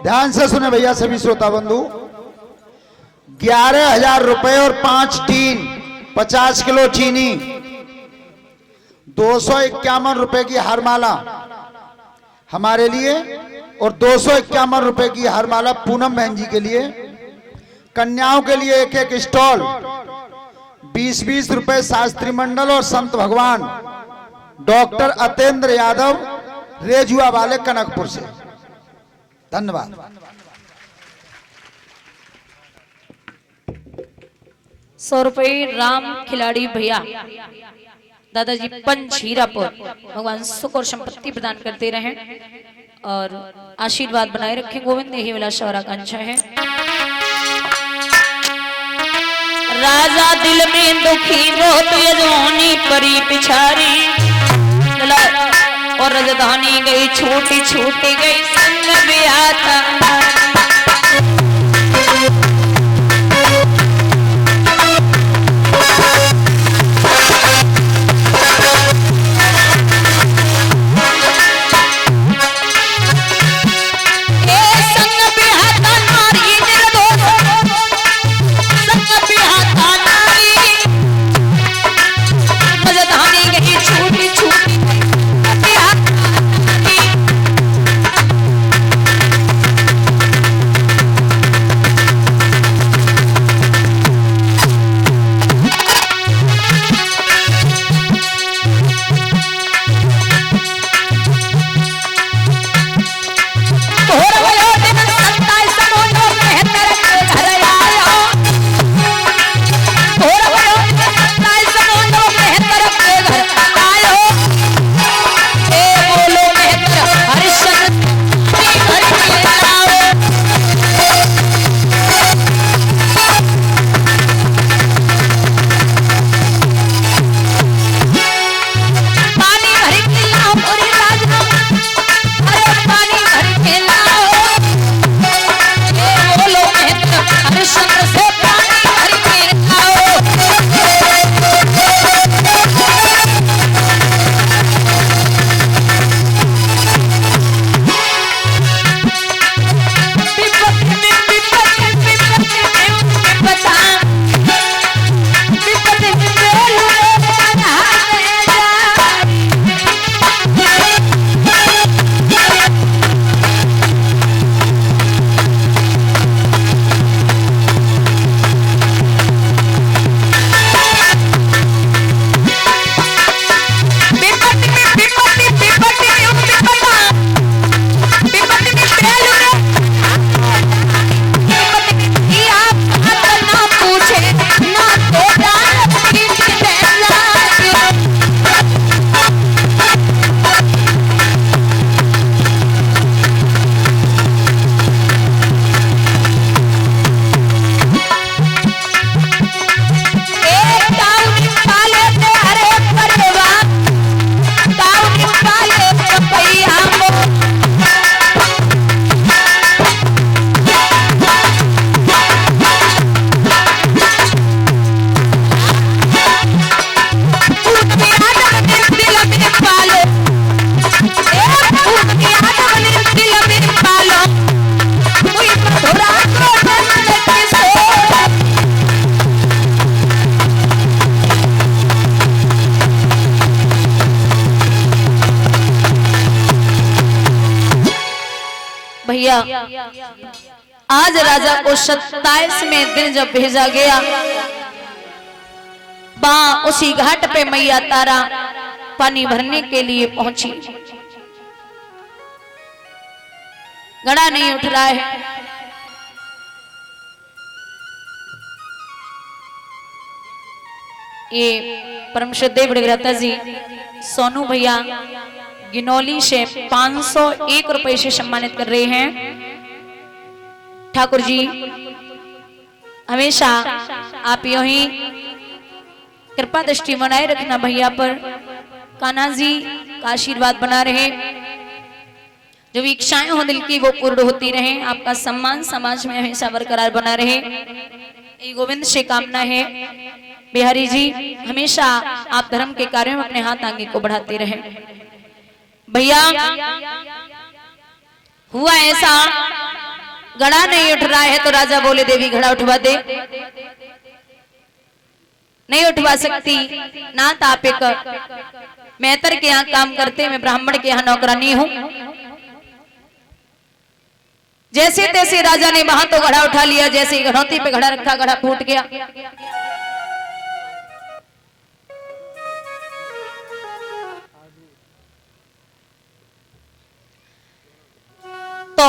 ध्यान से सुने भैया सभी श्रोता बंधु। 11,000 रुपए और 5 टीन 50 किलो चीनी, 251 रुपए की हारमाला हमारे लिए और 251 रुपए की हारमाला पूनम बहन जी के लिए। कन्याओं के लिए एक एक स्टॉल 20-20 रुपए शास्त्री मंडल और संत भगवान डॉक्टर अतेंद्र यादव रेजुआ वाले कनकपुर से। धन्यवाद। 100 रुपए राम खिलाड़ी भैया दादाजी पंचहीरापुर, भगवान सुख और संपत्ति प्रदान करते रहें और आशीर्वाद बनाए रखें। गोविंद यही वाला शौरा आकांक्षा है। राजा दिल में दुखी बहुत यजमानी परी पिछारी, और राजधानी गई छोटी छोटी गई संग ब्याह था। भैया आज राजा को 27वें दिन जब भेजा गया, वहां उसी घाट पे मैया तारा पानी भरने के लिए पहुंची। घड़ा नहीं उठ रहा है। ये परम श्रद्धेय बड़गराता जी सोनू भैया गिनौली से 501 रुपए से सम्मानित कर रहे हैं। ठाकुर जी हमेशा आप यूं ही कृपा दृष्टि बनाए रखना भैया पर। कान्हा जी का आशीर्वाद बना रहे, जो भी इच्छाएं हो दिल की वो पूर्ण होती रहे। आपका सम्मान समाज में हमेशा बरकरार बना रहे, ये गोविंद से कामना है। बिहारी जी हमेशा आप धर्म के कार्यों में अपने हाथ आगे को बढ़ाते रहे। भैया हुआ ऐसा घड़ा नहीं उठ रहा है तो राजा बोले देवी घड़ा उठवा दे। नहीं उठवा सकती, नाथ आप एक मेहतर के यहाँ काम करते, मैं ब्राह्मण के यहाँ नौकरानी हूं। जैसे तैसे राजा ने वहां तो घड़ा उठा लिया, जैसे ही घड़ौती पे घड़ा रखा, घड़ा फूट गया। तो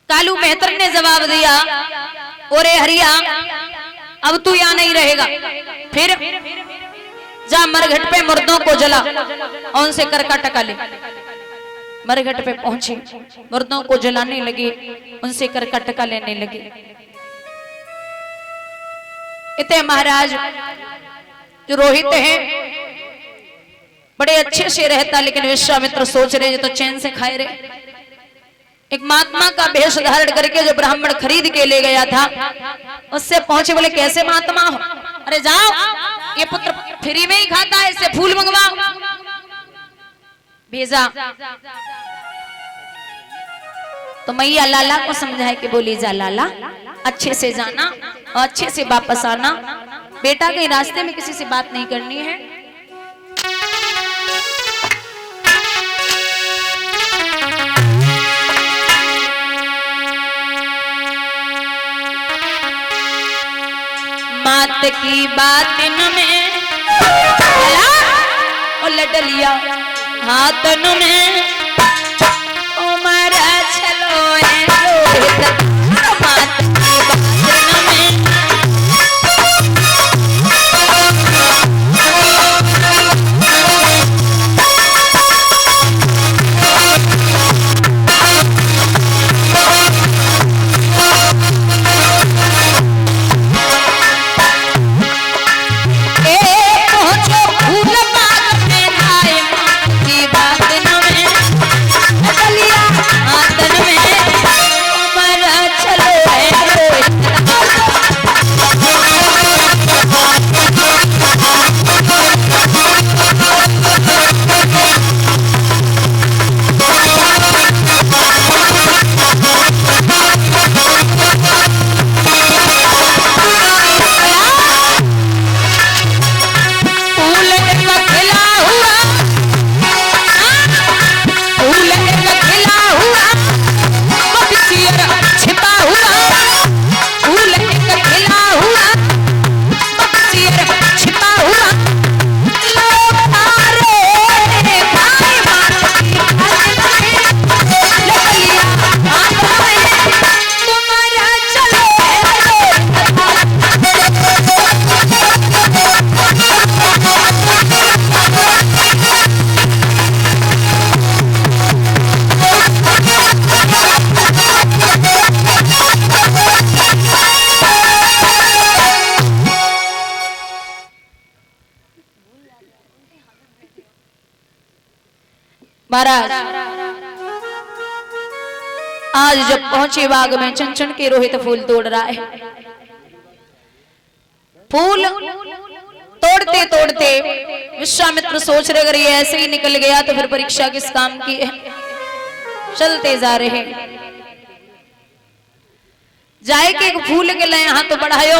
कालू मेहतर ने जवाब दिया, ओरे हरिया अब तू यहां नहीं रहेगा, फिर जा मरघट पे मुर्दों को जला और उनसे करका टका ले। मरघट पे पहुंचे, मुर्दों को जलाने लगे, उनसे करका टका लेने लगे। इतने महाराज जो रोहित है बड़े अच्छे से रहता, लेकिन विश्वामित्र सोच रहे ये तो चैन से खाए रहे। एक महात्मा का वेश धारण करके जो ब्राह्मण खरीद के ले गया था, उससे पहुंचे, बोले कैसे महात्मा हो? अरे जाओ, ये पुत्र फ्री में ही खाता है, इससे फूल मंगवाओ। भेजा तो मैया लाला को समझाए कि बोली जा लाला, अच्छे से जाना और अच्छे से वापस आना, बेटा के रास्ते में किसी से बात नहीं करनी है। मात की बात न में लडलिया हाथन में उमरा चलो रोहित, मात की बात न में महाराज आज जब पहुंचे बाग में, चंचन के रोहित फूल तोड़ रहा है। फूल तोड़ते तोड़ते विश्वामित्र सोच रहे अगर ये ऐसे ही निकल गया तो फिर परीक्षा किस काम की है। चलते जा रहे, जाए के एक फूल के लिए हाथ तो बढ़ायो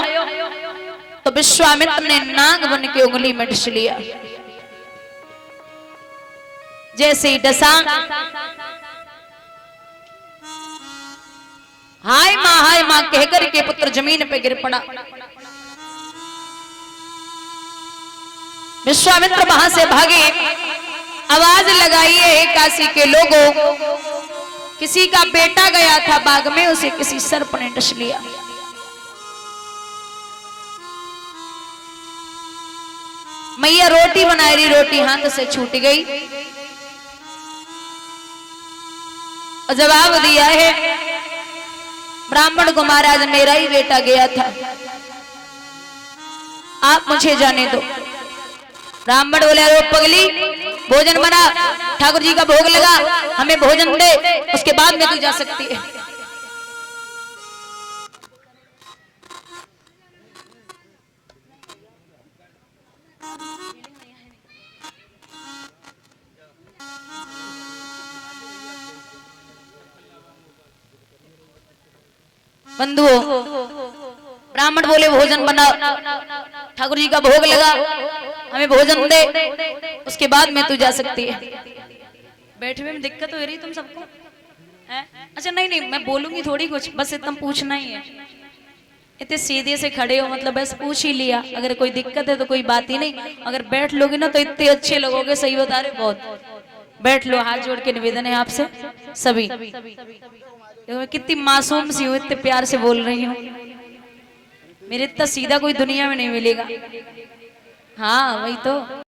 तो विश्वामित्र ने नाग बन के उंगली में डस लिया। जैसे ही डसा, हाय माँ कहकर के पुत्र जमीन पे गिर पड़ा। विश्वामित्र वहां से भागे, आवाज लगाइए काशी के लोगों, किसी का बेटा गया था बाग में, उसे किसी सर्प ने डस लिया। मैया रोटी बना रही, रोटी हाथ से छूट गई। और जवाब दिया है ब्राह्मण को, महाराज मेरा ही बेटा गया था, आप मुझे जाने दो। ब्राह्मण बोले अरे पगली, भोजन बना, ठाकुर जी का भोग लगा, हमें भोजन दे, उसके बाद में तू जा सकती है। बंधुओं, ब्राह्मण बोले भोजन बनाओ, ठाकुर जी का भोग लगा, हमें भोजन दे, उसके बाद में तू जा सकती है। बैठे हुए में दिक्कत हो रही तुम सबको है? अच्छा नहीं नहीं, मैं बोलूंगी थोड़ी कुछ, बस इतना पूछना ही है। इतने सीधे से खड़े हो, मतलब बस पूछ ही लिया, अगर कोई दिक्कत है तो कोई बात ही नहीं। अगर बैठ लोगे ना तो इतने अच्छे लगोगे, सही बता रहे बहुत। बैठ लो, हाथ जोड़ के निवेदन है आपसे सभी। कितनी मासूम सी हूँ, इतने प्यार से बोल रही हूँ, मेरे इतना सीधा कोई दुनिया में नहीं मिलेगा। हाँ वही तो।